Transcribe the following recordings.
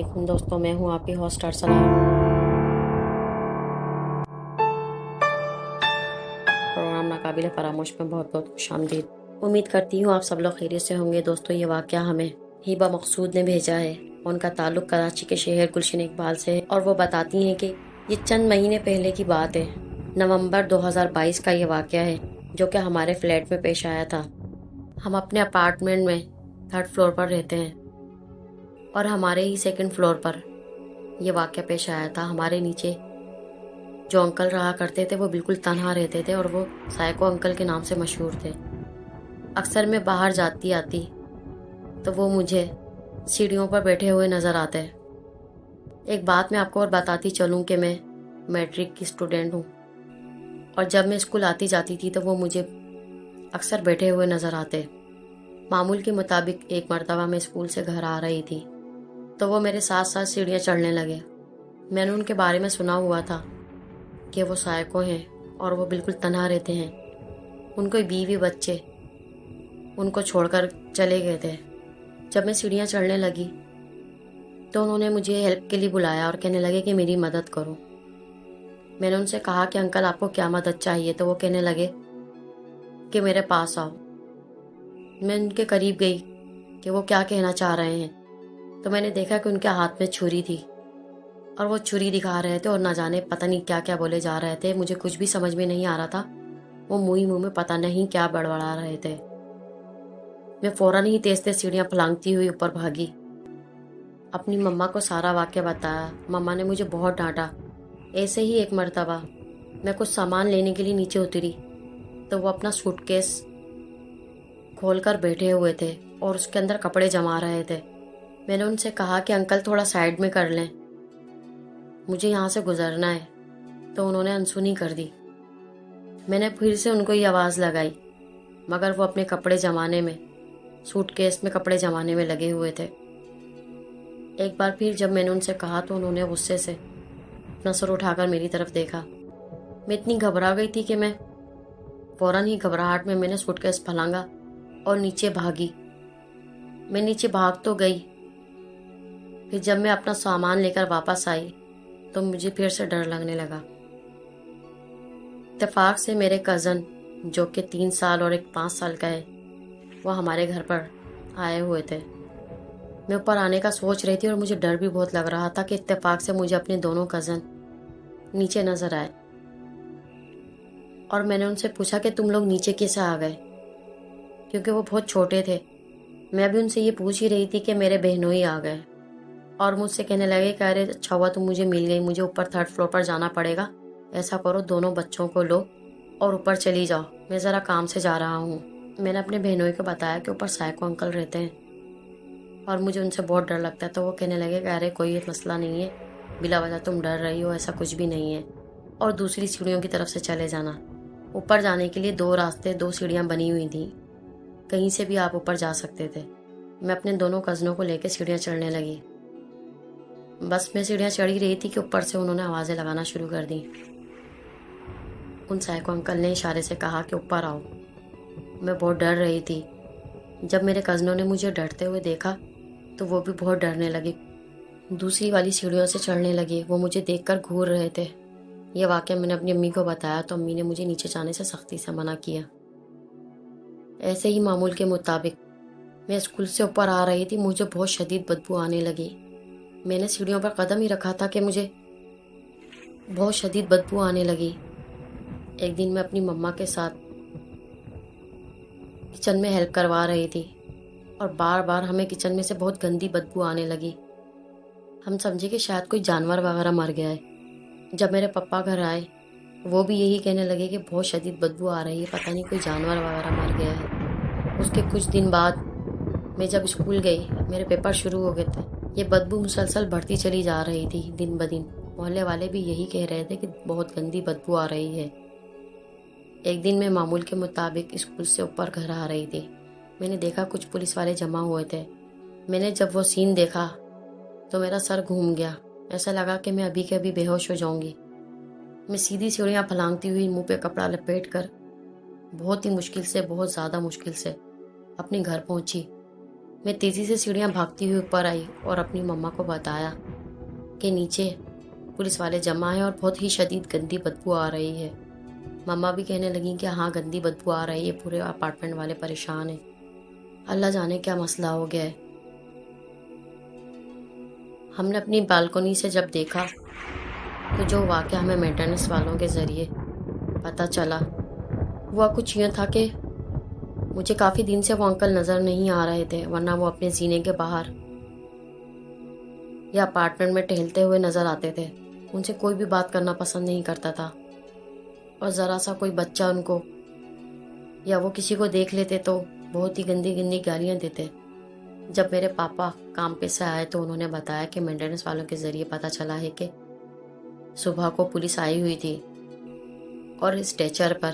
علیکم دوستوں، میں ہوں آپ کی ہوسٹ ارسلہ۔ پروگرام ناقابل فراموش میں بہت بہت خوش آمدید۔ امید کرتی ہوں آپ سب لوگ خیریت سے ہوں گے۔ دوستوں، یہ واقعہ ہمیں ہیبا مقصود نے بھیجا ہے۔ ان کا تعلق کراچی کے شہر گلشن اقبال سے ہے اور وہ بتاتی ہیں کہ یہ چند مہینے پہلے کی بات ہے۔ نومبر 2022 کا یہ واقعہ ہے جو کہ ہمارے فلیٹ میں پیش آیا تھا۔ ہم اپنے اپارٹمنٹ میں 3rd فلور پر رہتے ہیں اور ہمارے ہی 2nd فلور پر یہ واقعہ پیش آیا تھا۔ ہمارے نیچے جو انکل رہا کرتے تھے وہ بالکل تنہا رہتے تھے اور وہ سائیکو انکل کے نام سے مشہور تھے۔ اکثر میں باہر جاتی آتی تو وہ مجھے سیڑھیوں پر بیٹھے ہوئے نظر آتے۔ ایک بات میں آپ کو اور بتاتی چلوں کہ میں میٹرک کی اسٹوڈنٹ ہوں اور جب میں اسکول آتی جاتی تھی تو وہ مجھے اکثر بیٹھے ہوئے نظر آتے۔ معمول کے مطابق ایک مرتبہ میں اسکول سے گھر آ رہی تھی تو وہ میرے ساتھ ساتھ سیڑھیاں چڑھنے لگے۔ میں نے ان کے بارے میں سنا ہوا تھا کہ وہ سائیکو ہیں اور وہ بالکل تنہا رہتے ہیں۔ ان کو بیوی بچے ان کو چھوڑ کر چلے گئے تھے۔ جب میں سیڑھیاں چڑھنے لگی تو انہوں نے مجھے ہیلپ کے لیے بلایا اور کہنے لگے کہ میری مدد کرو۔ میں نے ان سے کہا کہ انکل آپ کو کیا مدد چاہیے، تو وہ کہنے لگے کہ میرے پاس آؤ۔ میں ان کے قریب گئی کہ وہ کیا کہنا چاہ رہے ہیں تو میں نے دیکھا کہ ان کے ہاتھ میں چھری تھی اور وہ چھری دکھا رہے تھے اور نہ جانے پتہ نہیں کیا کیا بولے جا رہے تھے۔ مجھے کچھ بھی سمجھ میں نہیں آ رہا تھا۔ وہ منہ میں پتہ نہیں کیا بڑبڑا رہے تھے۔ میں فوراً ہی تیز تیز سیڑھیاں پھلانگتی ہوئی اوپر بھاگی، اپنی مما کو سارا واقعہ بتایا۔ مما نے مجھے بہت ڈانٹا۔ ایسے ہی ایک مرتبہ میں کچھ سامان لینے کے لیے نیچے اتری تو وہ اپنا سوٹ کیس کھول کر بیٹھے ہوئے تھے اور اس کے اندر کپڑے جما رہے تھے۔ میں نے ان سے کہا کہ انکل تھوڑا سائیڈ میں کر لیں، مجھے یہاں سے گزرنا ہے، تو انہوں نے انسنی کر دی۔ میں نے پھر سے ان کو یہ آواز لگائی مگر وہ اپنے کپڑے جمانے میں، سوٹ کیس میں کپڑے جمانے میں لگے ہوئے تھے۔ ایک بار پھر جب میں نے ان سے کہا تو انہوں نے غصے سے اپنا سر اٹھا کر میری طرف دیکھا۔ میں اتنی گھبرا گئی تھی کہ میں فوراً ہی گھبراہٹ میں نے سوٹ کیس پھلانگا اور نیچے بھاگی۔ میں نیچے بھاگ تو گئی، پھر جب میں اپنا سامان لے کر واپس آئی تو مجھے پھر سے ڈر لگنے لگا۔ اتفاق سے میرے کزن جو کہ 3 سال اور ایک 5 سال کا ہے وہ ہمارے گھر پر آئے ہوئے تھے۔ میں اوپر آنے کا سوچ رہی تھی اور مجھے ڈر بھی بہت لگ رہا تھا کہ اتفاق سے مجھے اپنے دونوں کزن نیچے نظر آئے اور میں نے ان سے پوچھا کہ تم لوگ نیچے کیسے آ گئے، کیونکہ وہ بہت چھوٹے تھے۔ میں بھی ان سے یہ پوچھ ہی رہی تھی کہ میرے بہنوئی آ گئے اور مجھ سے کہنے لگے کہ ارے اچھا ہوا تم مجھے مل گئی، مجھے اوپر 3rd فلور پر جانا پڑے گا، ایسا کرو دونوں بچوں کو لو اور اوپر چلی جاؤ، میں ذرا کام سے جا رہا ہوں۔ میں نے اپنے بہنوئی کو بتایا کہ اوپر سائیکو انکل رہتے ہیں اور مجھے ان سے بہت ڈر لگتا ہے، تو وہ کہنے لگے کہ ارے کوئی مسئلہ نہیں ہے، بلا وجہ تم ڈر رہی ہو، ایسا کچھ بھی نہیں ہے، اور دوسری سیڑھیوں کی طرف سے چلے جانا۔ اوپر جانے کے لیے 2 راستے، 2 سیڑھیاں بنی ہوئی تھیں، کہیں سے بھی آپ اوپر جا سکتے تھے۔ میں اپنے دونوں کزنوں کو لے کے سیڑھیاں چڑھنے لگی۔ بس میں سیڑھیاں چڑھی رہی تھی کہ اوپر سے انہوں نے آوازیں لگانا شروع کر دی۔ ان سائیکو انکل نے اشارے سے کہا کہ اوپر آؤ۔ میں بہت ڈر رہی تھی۔ جب میرے کزنوں نے مجھے ڈرتے ہوئے دیکھا تو وہ بھی بہت ڈرنے لگے، دوسری والی سیڑھیوں سے چڑھنے لگے۔ وہ مجھے دیکھ کر گھور رہے تھے۔ یہ واقعہ میں نے اپنی امی کو بتایا تو امی نے مجھے نیچے جانے سے سختی سے منع کیا۔ ایسے ہی معمول کے مطابق میں اسکول سے اوپر آ رہی تھی، مجھے بہت شدید بدبو آنے لگی۔ میں نے سیڑھیوں پر قدم ہی رکھا تھا کہ مجھے بہت شدید بدبو آنے لگی۔ ایک دن میں اپنی مما کے ساتھ کچن میں ہیلپ کروا رہی تھی اور بار بار ہمیں کچن میں سے بہت گندی بدبو آنے لگی۔ ہم سمجھے کہ شاید کوئی جانور وغیرہ مر گیا ہے۔ جب میرے پپا گھر آئے وہ بھی یہی کہنے لگے کہ بہت شدید بدبو آ رہی ہے، پتہ نہیں کوئی جانور وغیرہ مر گیا ہے۔ اس کے کچھ دن بعد میں جب اسکول گئی، میرے پیپر شروع ہو گئے تھے، یہ بدبو مسلسل بڑھتی چلی جا رہی تھی دن بدن۔ محلے والے بھی یہی کہہ رہے تھے کہ بہت گندی بدبو آ رہی ہے۔ ایک دن میں معمول کے مطابق اسکول سے اوپر گھر آ رہی تھی، میں نے دیکھا کچھ پولیس والے جمع ہوئے تھے۔ میں نے جب وہ سین دیکھا تو میرا سر گھوم گیا، ایسا لگا کہ میں ابھی کے ابھی بے ہوش ہو جاؤں گی۔ میں سیدھی سیڑھیاں پھلانگتی ہوئی منہ پہ کپڑا لپیٹ کر بہت ہی مشکل سے، بہت زیادہ مشکل سے اپنے گھر پہنچی۔ میں تیزی سے سیڑھیاں بھاگتی ہوئی اوپر آئی اور اپنی مما کو بتایا کہ نیچے پولیس والے جمع ہیں اور بہت ہی شدید گندی بدبو آ رہی ہے۔ مما بھی کہنے لگیں کہ ہاں گندی بدبو آ رہی ہے، پورے اپارٹمنٹ والے پریشان ہیں، اللہ جانے کیا مسئلہ ہو گیا ہے۔ ہم نے اپنی بالکنی سے جب دیکھا تو جو واقعہ ہمیں مینٹیننس والوں کے ذریعے پتہ چلا وہ کچھ یوں تھا کہ مجھے کافی دن سے وہ انکل نظر نہیں آ رہے تھے، ورنہ وہ اپنے زینے کے باہر یا اپارٹمنٹ میں ٹہلتے ہوئے نظر آتے تھے۔ ان سے کوئی بھی بات کرنا پسند نہیں کرتا تھا، اور ذرا سا کوئی بچہ ان کو یا وہ کسی کو دیکھ لیتے تو بہت ہی گندی گندی گالیاں دیتے۔ جب میرے پاپا کام پہ سے آئے تو انہوں نے بتایا کہ مینٹیننس والوں کے ذریعے پتہ چلا ہے کہ صبح کو پولیس آئی ہوئی تھی اور اسٹریچر پر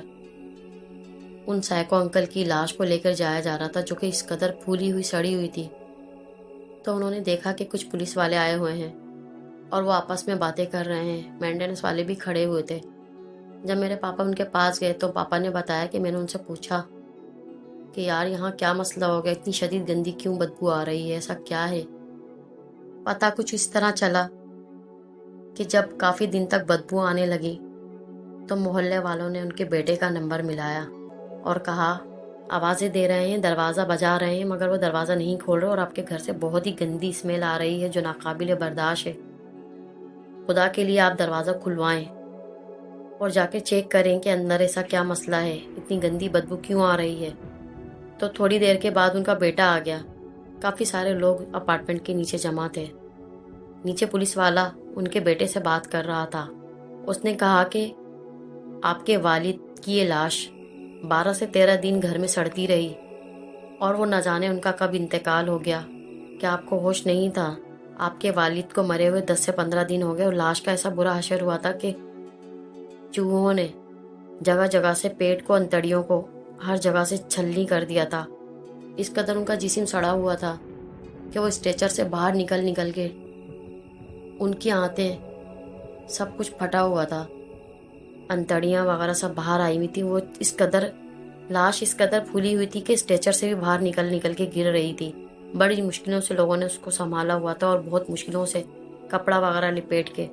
ان سائیکو انکل کی لاش کو لے کر جایا جا رہا تھا، جو کہ اس قدر پھولی ہوئی سڑی ہوئی تھی۔ تو انہوں نے دیکھا کہ کچھ پولیس والے آئے ہوئے ہیں اور وہ آپس میں باتیں کر رہے ہیں، مینٹیننس والے بھی کھڑے ہوئے تھے۔ جب میرے پاپا ان کے پاس گئے تو پاپا نے بتایا کہ میں نے ان سے پوچھا کہ یار یہاں کیا مسئلہ ہو گیا، اتنی شدید گندی کیوں بدبو آ رہی ہے، ایسا کیا ہے؟ پتہ کچھ اس طرح چلا کہ جب کافی دن تک بدبو آنے لگی تو محلے والوں نے ان کے بیٹے کا نمبر ملایا اور کہا آوازیں دے رہے ہیں، دروازہ بجا رہے ہیں، مگر وہ دروازہ نہیں کھول رہے اور آپ کے گھر سے بہت ہی گندی اسمیل آ رہی ہے جو ناقابل برداشت ہے۔ خدا کے لیے آپ دروازہ کھلوائیں اور جا کے چیک کریں کہ اندر ایسا کیا مسئلہ ہے، اتنی گندی بدبو کیوں آ رہی ہے۔ تو تھوڑی دیر کے بعد ان کا بیٹا آ گیا۔ کافی سارے لوگ اپارٹمنٹ کے نیچے جمع تھے۔ نیچے پولیس والا ان کے بیٹے سے بات کر رہا تھا۔ اس نے کہا کہ آپ کے والد کی یہ لاش 12 سے 13 دن گھر میں سڑتی رہی اور وہ نہ جانے ان کا کب انتقال ہو گیا۔ کیا آپ کو ہوش نہیں تھا؟ آپ کے والد کو مرے ہوئے 10 سے 15 دن ہو گئے اور لاش کا ایسا برا حشر ہوا تھا کہ چوہوں نے جگہ جگہ سے پیٹ کو، انتڑیوں کو ہر جگہ سے چھلنی کر دیا تھا۔ اس قدر ان کا جسم سڑا ہوا تھا کہ وہ اسٹریچر سے باہر نکل کے ان کی آنتیں سب کچھ پھٹا ہوا تھا، انتڑیاں وغیرہ سب باہر آئی ہوئی تھی۔ وہ لاش اس قدر پھولی ہوئی تھی کہ اسٹریچر سے بھی باہر نکل کے گر رہی تھی۔ بڑی مشکلوں سے لوگوں نے اس کو سنبھالا ہوا تھا اور بہت مشکلوں سے کپڑا وغیرہ لپیٹ کے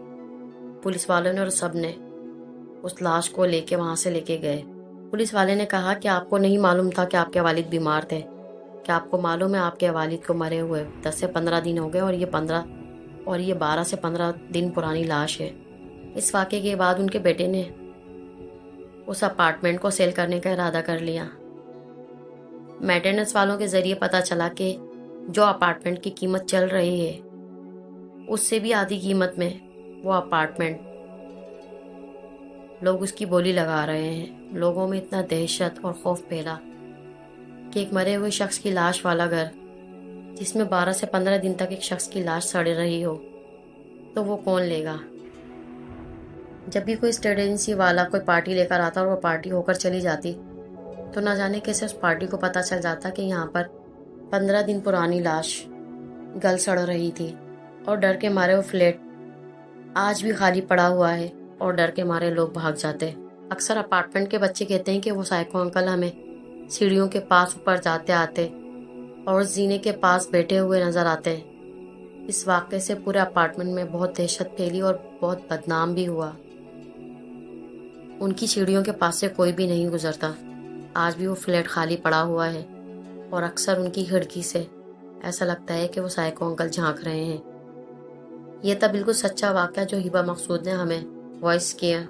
پولیس والوں نے اور سب نے اس لاش کو لے کے وہاں سے لے کے گئے۔ پولیس والے نے کہا کہ آپ کو نہیں معلوم تھا کہ آپ کے والد بیمار تھے؟ کیا آپ کو معلوم ہے آپ کے والد کو مرے ہوئے 10 سے 15 دن ہو گئے اور یہ 12 سے 15 دن پرانی لاش ہے۔ اس واقعے کے بعد ان کے بیٹے نے اس اپارٹمنٹ کو سیل کرنے کا ارادہ کر لیا۔ مینٹیننس والوں کے ذریعے پتہ چلا کہ جو اپارٹمنٹ کی قیمت چل رہی ہے اس سے بھی آدھی قیمت میں وہ اپارٹمنٹ لوگ اس کی بولی لگا رہے ہیں۔ لوگوں میں اتنا دہشت اور خوف پھیلا کہ ایک مرے ہوئے شخص کی لاش والا گھر، جس میں 12 سے 15 دن تک ایک شخص کی لاش سڑ رہی ہو، تو وہ کون لے گا؟ جب بھی کوئی اسٹیٹ ایجنسی والا کوئی پارٹی لے کر آتا اور وہ پارٹی ہو کر چلی جاتی تو نہ جانے کیسے اس پارٹی کو پتہ چل جاتا کہ یہاں پر 15 دن پرانی لاش گل سڑ رہی تھی، اور ڈر کے مارے وہ فلیٹ آج بھی خالی پڑا ہوا ہے اور ڈر کے مارے لوگ بھاگ جاتے۔ اکثر اپارٹمنٹ کے بچے کہتے ہیں کہ وہ سائیکو انکل ہمیں سیڑھیوں کے پاس اوپر جاتے آتے اور زینے کے پاس بیٹھے ہوئے نظر آتے ہیں۔ اس واقعے سے پورے اپارٹمنٹ میں بہت دہشت پھیلی اور بہت بدنام بھی ہوا۔ ان کی سیڑھیوں کے پاس سے کوئی بھی نہیں گزرتا۔ آج بھی وہ فلیٹ خالی پڑا ہوا ہے اور اکثر ان کی کھڑکی سے ایسا لگتا ہے کہ وہ سائیکو انکل جھانک رہے ہیں۔ یہ تھا بالکل سچا واقعہ جو ہبہ مقصود نے ہمیں وائس کیا۔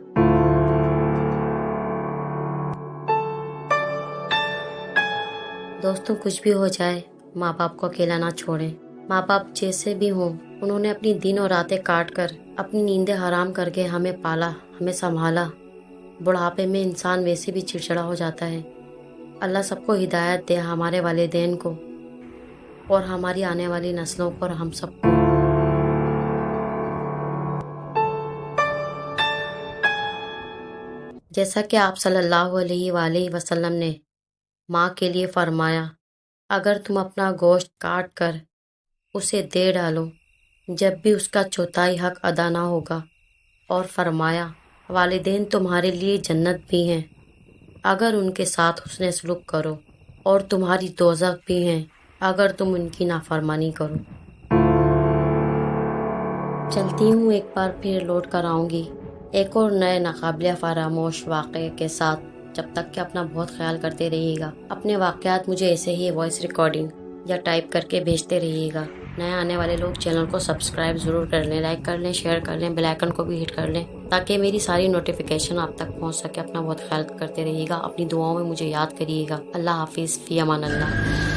دوستوں، کچھ بھی ہو جائے ماں باپ کو اکیلا نہ چھوڑیں۔ ماں باپ جیسے بھی ہوں، انہوں نے اپنی دن اور راتیں کاٹ کر اپنی نیندیں حرام کر کے ہمیں پالا، ہمیں سنبھالا۔ بڑھاپے میں انسان ویسے بھی چڑچڑا ہو جاتا ہے۔ اللہ سب کو ہدایت دے، ہمارے والدین کو اور ہماری آنے والی نسلوں کو اور ہم سب کو۔ جیسا کہ آپ صلی اللہ علیہ وآلہ وسلم نے ماں کے لیے فرمایا، اگر تم اپنا گوشت کاٹ کر اسے دے ڈالو جب بھی اس کا چوتھائی حق ادا نہ ہوگا، اور فرمایا والدین تمہارے لیے جنت بھی ہیں اگر ان کے ساتھ حسن سلوک کرو، اور تمہاری دوزخ بھی ہیں اگر تم ان کی نافرمانی کرو۔ چلتی ہوں، ایک بار پھر لوٹ کر آؤں گی ایک اور نئے ناقابل فراموش واقعے کے ساتھ۔ جب تک کہ اپنا بہت خیال کرتے رہیے گا، اپنے واقعات مجھے ایسے ہی وائس ریکارڈنگ یا ٹائپ کر کے بھیجتے رہیے گا۔ نئے آنے والے لوگ چینل کو سبسکرائب ضرور کر لیں، لائک کر لیں، شیئر کر لیں، بیل آئیکن کو بھی ہٹ کر لیں تاکہ میری ساری نوٹیفیکیشن آپ تک پہنچ سکے۔ اپنا بہت خیال کرتے رہیے گا، اپنی دعاؤں میں مجھے یاد کریے گا۔ اللہ حافظ، فی امان اللہ۔